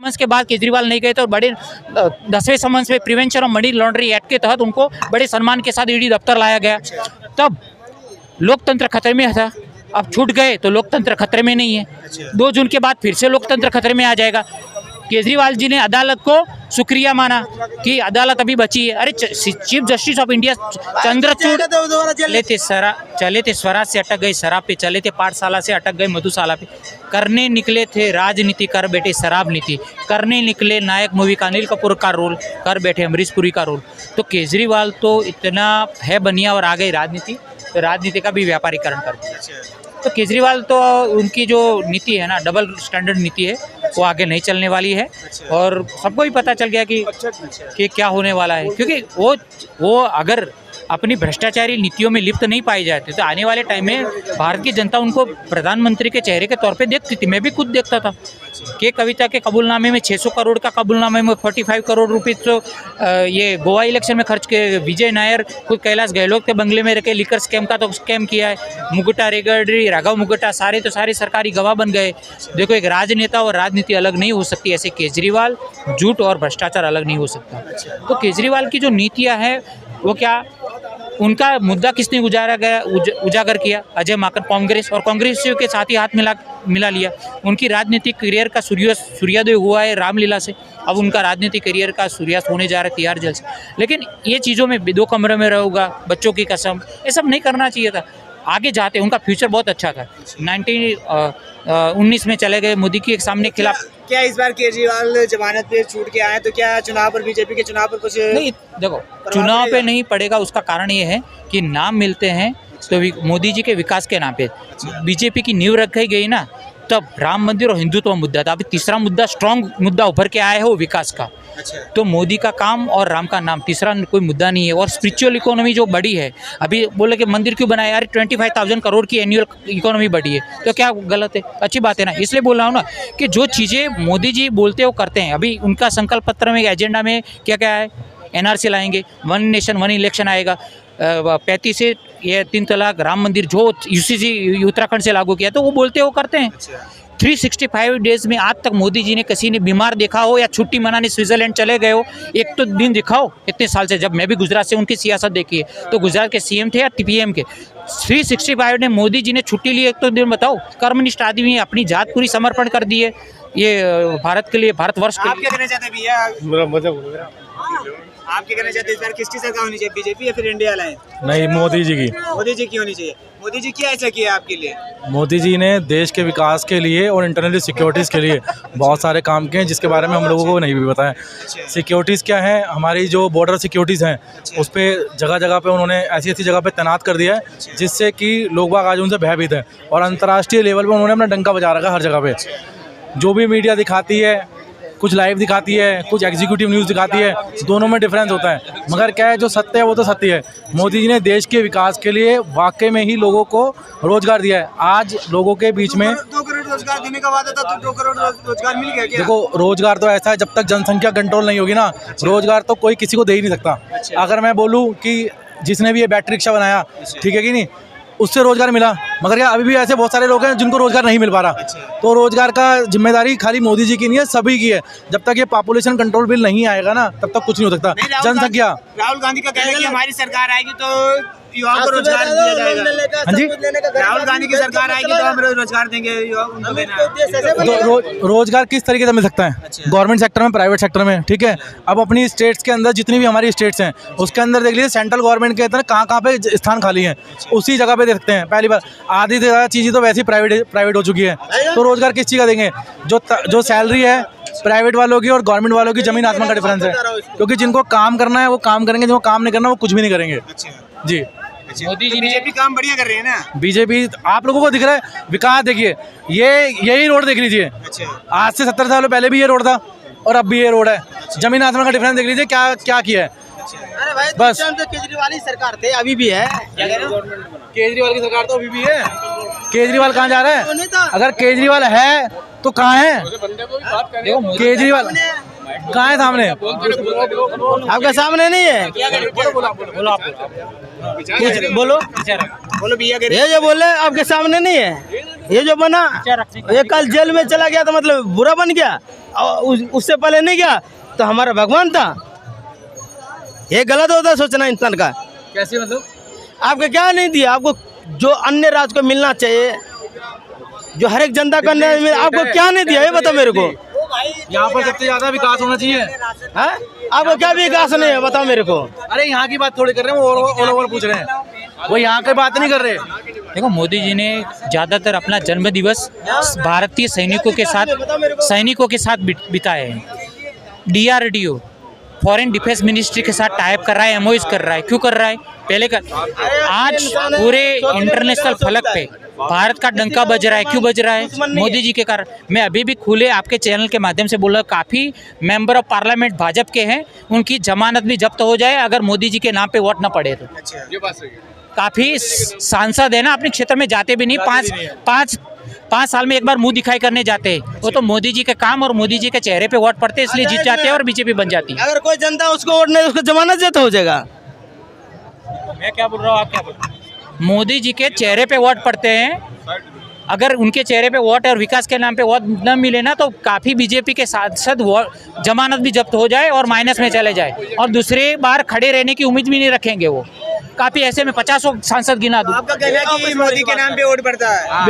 Summons के बाद केजरीवाल नहीं गए तो बड़े 10वें समन्स में prevention of money laundering act के तहत उनको बड़े सम्मान के साथ ईडी दफ्तर लाया गया। तब लोकतंत्र खतरे में था, अब छूट गए तो लोकतंत्र खतरे में नहीं है। 2 जून के बाद फिर से लोकतंत्र खतरे में आ जाएगा। केजरीवाल जी ने अदालत को शुक्रिया माना कि अदालत अभी बची है। अरे chief justice of India Chandrachud चले थे स्वराज से अटक गए शराब पे, चले थे पाठशाला से अटक गए मधुशाला पे, करने निकले थे राजनीति कर बैठे शराब नीति, करने निकले नायक मूवी का अनिल कपूर का रोल, कर बैठे अमरीश पुरी का रोल। तो केजरीवाल तो इतना है बनिया और आ गई राजनीति, तो राजनीति का भी व्यापारीकरण कर दिया। तो केजरीवाल तो उनकी जो नीति है ना, डबल स्टैंडर्ड नीति है, वो आगे नहीं चलने वाली है। और सबको भी पता चल गया कि क्या होने वाला है, क्योंकि वो अगर अपनी भ्रष्टाचारी नीतियों में लिप्त नहीं पाई जाती तो आने वाले टाइम में भारत की जनता उनको प्रधानमंत्री के चेहरे के तौर पे देखती थी। मैं भी खुद देखता था कि कविता के कबूलनामे में 600 करोड़ का कबूलनामे में 45 करोड़ रुपये तो ये गोवा इलेक्शन में खर्च किए। विजय नायर खुद कैलाश गहलोत के बंगले में रखे लिकर स्कैम का तो स्कैम किया है। मुगटा रेगड़ी राघव मुगटा सारे सरकारी गवाह बन गए। देखो, एक राजनेता और राजनीति अलग नहीं हो सकती, ऐसे केजरीवाल झूठ और भ्रष्टाचार अलग नहीं हो सकता। तो केजरीवाल की जो नीतियाँ हैं वो क्या, उनका मुद्दा किसने उजागर किया? अजय माकन कांग्रेस, और कांग्रेसियों के साथ ही हाथ मिला लिया। उनकी राजनीतिक करियर का सूर्योदय हुआ है रामलीला से, अब उनका राजनीतिक करियर का सूर्यास्त होने जा रहा है तिहाड़ जेल से। लेकिन ये चीज़ों में 2 कमरे में रहूँगा, बच्चों की कसम, ये सब नहीं करना चाहिए था। आगे जाते उनका फ्यूचर बहुत अच्छा था। 19 में चले गए मोदी के सामने खिलाफ। क्या इस बार केजरीवाल जमानत पे छूट के आए तो क्या चुनाव पर, बीजेपी के चुनाव पर कुछ नहीं? देखो, चुनाव पे नहीं पड़ेगा, उसका कारण ये है कि नाम मिलते हैं तो मोदी जी के विकास के नाम पे बीजेपी की नींव रखी गई ना, तब राम मंदिर और हिंदुत्व मुद्दा था। अभी तीसरा मुद्दा, स्ट्रॉन्ग मुद्दा उभर के आया है, वो विकास का। तो मोदी का काम और राम का नाम, तीसरा कोई मुद्दा नहीं है। और स्पिरिचुअल इकोनॉमी जो बढ़ी है, अभी बोले कि मंदिर क्यों बनाया? यार 25,000 करोड़ की एनुअल इकोनॉमी बढ़ी है, तो क्या गलत है? अच्छी बात है ना। इसलिए बोल रहा हूँ ना कि जो चीज़ें मोदी जी बोलते हो करते हैं। अभी उनका संकल्प पत्र में, एजेंडा में क्या क्या है? NRC लाएंगे, 1 नेशन 1 इलेक्शन आएगा, 35 से ये 3 तलाक, राम मंदिर जो UCC उत्तराखंड से लागू किया, तो वो बोलते हो करते हैं। 365 डेज में आज तक मोदी जी ने किसी ने बीमार देखा हो या छुट्टी मनाने स्विट्जरलैंड चले गए हो, एक तो दिन दिखाओ इतने साल से। जब मैं भी गुजरात से उनकी सियासत देखी है, तो गुजरात के CM थे या TPM के, 365 ने मोदी जी ने छुट्टी ली, एक तो दिन बताओ। कर्मनिष्ठ आदमी, अपनी जात पूरी समर्पण कर दी है ये भारत के लिए, भारतवर्ष के लिए। आप क्या कहना चाहते हैं भैया? आप क्या कहना चाहते हैं इस बार किसकी सरकार होनी चाहिए, बीजेपी या फिर इंडिया अलायंस? नहीं, मोदी जी की। मोदी जी की होनी चाहिए। मोदी जी क्या ऐसा किया आपके लिए? मोदी जी ने देश के विकास के लिए और इंटरनल सिक्योरिटीज़ के लिए बहुत सारे काम किए हैं, जिसके बारे में हम लोगों को नहीं भी पता है। सिक्योरिटीज़ क्या है? हमारी जो बॉर्डर सिक्योरिटीज़ हैं, उस पर जगह जगह पे उन्होंने ऐसी जगह पे तैनात कर दिया है, जिससे कि लोग बाग आज उनसे भयभीत हैं। और अंतर्राष्ट्रीय लेवल पर उन्होंने अपना डंका बजा रखा है हर जगह पे। जो भी मीडिया दिखाती है, कुछ लाइव दिखाती है, कुछ एग्जीक्यूटिव न्यूज़ दिखाती है, दोनों में डिफरेंस होता है। मगर क्या है, जो सत्य है वो तो सत्य है। मोदी जी ने देश के विकास के लिए वाकई में ही लोगों को रोजगार दिया है। आज लोगों के बीच में 2 करोड़ रोजगार देने का वादा था, तो 2 करोड़ रोजगार मिल गया क्या? देखो, रोजगार तो ऐसा है, जब तक जनसंख्या कंट्रोल नहीं होगी ना, रोजगार तो कोई किसी को दे ही नहीं सकता। अगर मैं बोलूँ कि जिसने भी ये बैटरी रिक्शा बनाया, ठीक है कि नहीं, उससे रोजगार मिला, मगर क्या अभी भी ऐसे बहुत सारे लोग हैं जिनको रोजगार नहीं मिल पा रहा। तो रोजगार का जिम्मेदारी खाली मोदी जी की नहीं है, सभी की है। जब तक ये पॉपुलेशन कंट्रोल बिल नहीं आएगा ना, तब तक कुछ नहीं हो सकता। जनसंख्या, राहुल गांधी का कहना है कि हमारी सरकार आएगी तो युवाओं को रोजगार दिया जाएगा। हाँ जी, राहुल गांधी की सरकार आएगी तो हम रोजगार देंगे युवाओं को। रोजगार किस तरीके से मिल सकता है? गवर्नमेंट सेक्टर में, प्राइवेट सेक्टर में, ठीक है। अब अपनी स्टेट्स के अंदर जितनी भी हमारी स्टेट्स हैं, उसके अंदर देख लीजिए सेंट्रल गवर्नमेंट के अंदर कहाँ पे स्थान खाली हैं, उसी जगह पे दे सकते हैं। पहली बार आधी से ज़्यादा चीज़ें तो वैसे ही प्राइवेट हो चुकी है, तो रोजगार किस चीज़ का देंगे? जो सैलरी है प्राइवेट वालों की और गवर्नमेंट वालों की जमीन आसमान का डिफरेंस है। क्योंकि जिनको काम करना है वो काम करेंगे, जिनको काम नहीं करना वो कुछ भी नहीं करेंगे। जी, मोदी जी बीजेपी काम बढ़िया कर रही है ना। बीजेपी, आप लोगों को दिख रहा है विकास? देखिए, यही रोड देख लीजिए, आज से 70 साल पहले भी ये रोड था और अब भी ये रोड है। जमीन आसमान का डिफरेंस देख लीजिए, क्या किया है। अरे भाई, बस केजरीवाल ही सरकार थे, अभी भी है। केजरीवाल की सरकार तो अभी भी है। केजरीवाल कहाँ जा रहा है? अगर केजरीवाल है तो कहाँ है? केजरीवाल कहाँ है? सामने, आपके सामने नहीं है। बोलो भैया, ये बोल रहे आपके सामने नहीं है। ये जो बना ये कल जेल में चला गया तो मतलब बुरा बन गया, और उससे पहले नहीं गया तो हमारा भगवान था। ये गलत होता है सोचना इंसान का। कैसे मतलब? आपको क्या नहीं दिया? आपको जो अन्य राज्य को मिलना चाहिए, जो हर एक जनता को अन्य मिल, आपको क्या नहीं दिया ये बताओ मेरे को। यहाँ पर सबसे ज्यादा विकास होना चाहिए। हाँ, आपको क्या विकास नहीं है बताओ मेरे को। अरे यहाँ की बात थोड़ी कर रहे हैं, वो ऑल ओवर पूछ रहे हैं, वो यहाँ की बात नहीं कर रहे। देखो, मोदी जी ने ज़्यादातर अपना जन्म दिवस भारतीय सैनिकों के साथ बिताए हैं। DRDO फॉरेन डिफेंस मिनिस्ट्री के साथ टाइप कर रहा है, MOUs कर रहा है। क्यों कर रहा है? पहले कर, आज पूरे इंटरनेशनल फलक पे भारत का डंका बज रहा है। क्यों बज रहा है? मोदी जी के कारण। मैं अभी भी खुले आपके चैनल के माध्यम से बोल रहा हूँ, काफ़ी मेंबर ऑफ पार्लियामेंट भाजपा के हैं, उनकी जमानत भी जब्त हो जाए अगर मोदी जी के नाम पे वोट ना पड़े तो। ये बात सही है। काफ़ी सांसद है ना, अपने क्षेत्र में जाते भी नहीं, पाँच साल में एक बार मुंह दिखाई करने जाते हैं। वो तो मोदी जी के काम और मोदी जी के चेहरे पे वोट पड़ते हैं, इसलिए जीत जाते हैं और बीजेपी बन जाती है। अगर कोई जनता उसको वोट नहीं, उसको जमानत जब्त हो जाएगा। मैं क्या बोल रहा हूँ, आप क्या बोल रहे हैं? मोदी जी के चेहरे पे वोट पड़ते हैं, अगर उनके चेहरे पे वोट और विकास के नाम पे वोट न मिले ना तो काफ़ी बीजेपी के सांसद जमानत भी जब्त हो जाए और माइनस में चले जाए और दूसरी बार खड़े रहने की उम्मीद भी नहीं रखेंगे। वो काफ़ी ऐसे में 50 सांसद गिना दूँ। आपका कहना है कि मोदी के नाम पे वोट पड़ता है?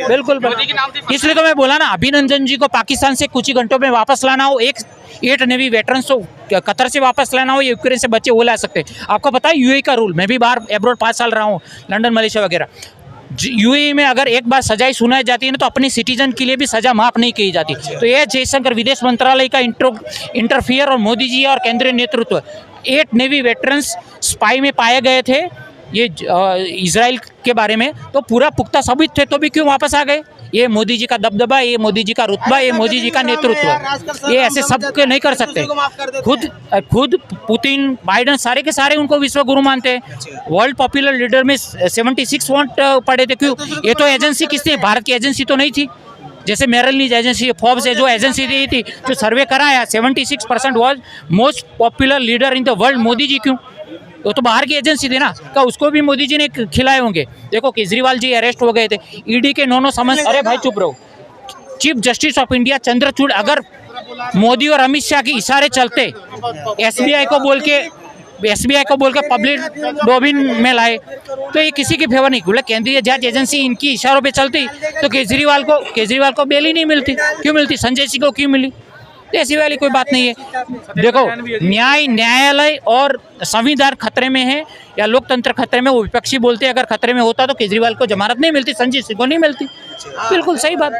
बिल्कुल। इसलिए तो मैं बोला ना, अभिनंदन जी को पाकिस्तान से कुछ ही घंटों में वापस लाना हो, 8 नेवी वेटरन्स को कतर से वापस लाना हो, यूक्रेन से बच्चे वो ला सकते हैं। आपको पता है UAE का रूल, मैं भी बाहर एब्रॉड 5 साल रहा हूँ, लंदन, मलेशिया वगैरह। UAE में अगर एक बार सजाई सुनाई जाती है ना तो अपने सिटीजन के लिए भी सजा माफ नहीं की जाती। तो ये जयशंकर विदेश मंत्रालय का इंटरफियर और मोदी जी और केंद्रीय नेतृत्व, 8 नेवी वेटरन्स स्पाई में पाए गए थे ये इजराइल के बारे में, तो पूरा पुख्ता सबूत थे, तो भी क्यों वापस आ गए? ये मोदी जी का दबदबा, ये मोदी जी का रुतबा, ये मोदी जी का नेतृत्व। ये ऐसे सब के नहीं कर सकते। खुद पुतिन, बाइडन सारे के सारे उनको विश्व गुरु मानते हैं। वर्ल्ड पॉपुलर लीडर में 76 वोट पड़े थे। क्यों? ये तो एजेंसी किसकी? भारत की एजेंसी तो नहीं थी। जैसे मेरल नीज एजेंसी, फोर्ब्स है जो एजेंसी दी थी, जो सर्वे कराया, 76% was most popular leader in the world. Modi ji क्यों? वो तो बाहर की एजेंसी थी ना, क्या उसको भी मोदी जी ने खिलाए होंगे? देखो, केजरीवाल जी अरेस्ट हो गए थे, ED के 9 समझ। अरे भाई चुप रहो। Chief justice of India Chandrachud अगर मोदी और अमित शाह के इशारे चलते SBI को बोल के पब्लिक डोमेन में लाए तो ये किसी की फेवर नहीं। बोले केंद्रीय जांच एजेंसी इनकी इशारों पे चलती तो केजरीवाल को बेल ही नहीं मिलती। क्यों मिलती? संजय सिंह को क्यों मिली? ऐसी वाली कोई बात नहीं है। देखो, न्यायालय और संविधान खतरे में है या लोकतंत्र खतरे में, वो विपक्षी बोलते हैं अगर खतरे में होता तो केजरीवाल को जमानत नहीं मिलती, संजय सिंह को नहीं मिलती। बिल्कुल सही बात।